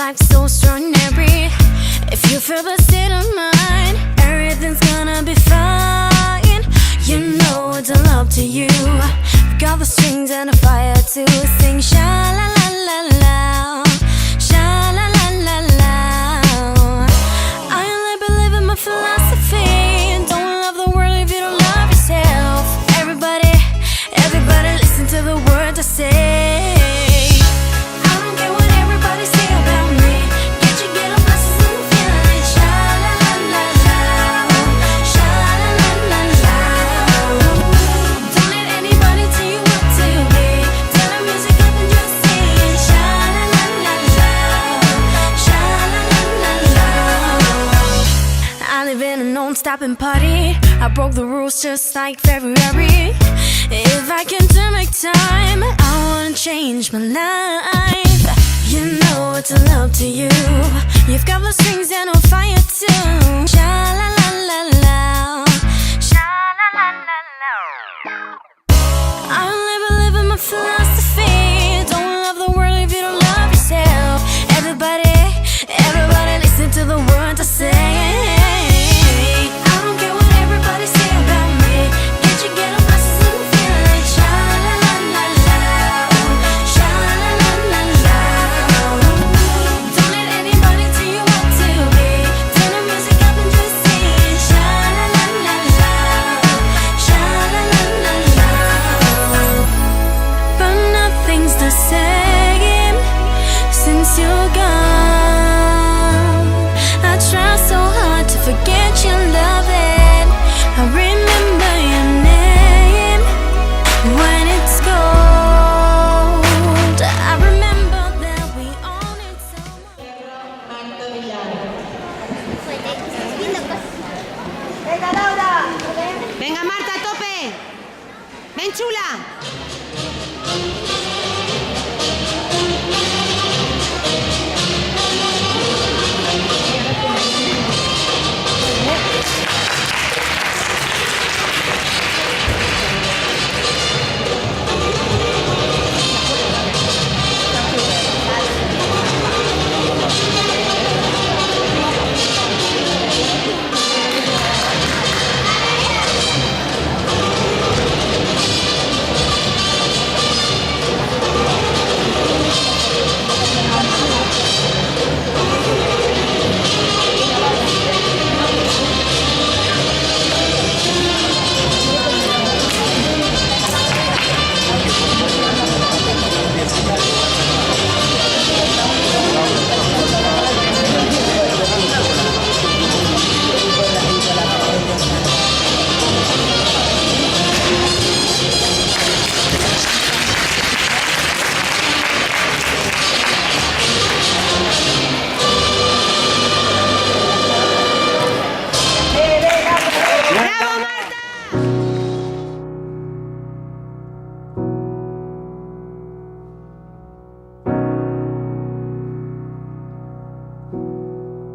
life's so extraordinary. If you feel the state of mind, everything's gonna be fine. You know it's a love to you. We've got the strings and a fire to sing. Sha la la la la, sha la la la la. I only believe in my philosophy. Don't love the world if you don't love yourself. Everybody, everybody listen to the words I say. Stopping party, I broke the rules just like February. If I can turn back time, I wanna change my life. You know it's a love to you. You've got the strings and on fire too. Sha la la la la, sha la la la la. I only believe in my philosophy. Don't love the world if you don't love yourself. Everybody, everybody listen to the words I say. Forget your loving. I remember your name when it's gold. I remember that we own it so much. Venga Marta, a tope. Ven chula.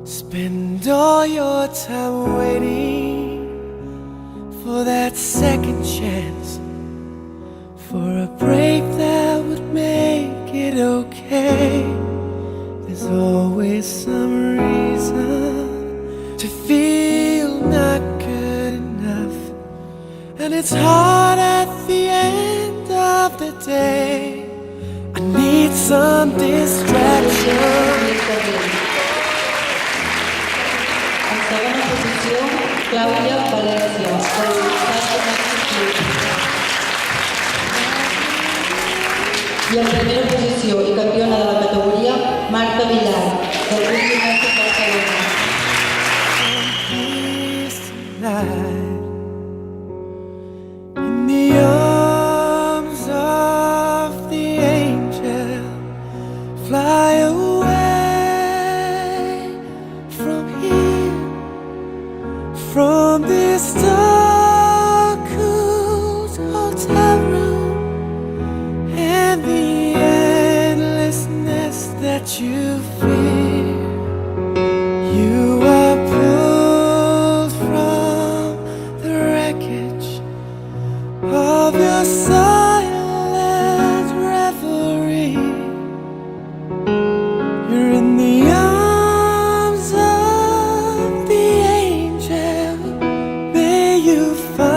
Spend all your time waiting for that second chance, for a break that would make it okay. There's always some reason to feel not good enough, and it's hard at the end of the day. I need some distraction. Segona posició, Clàudia València, del I en primera posició i campiona de la categoria, Marta Villar, del Club Gimnàstic Barcelona. In the arms of the angel, fly away from here, from this dark, cool hotel room, and the endlessness that you fear. You are pulled from the wreckage of your silent reverie. You're in the you find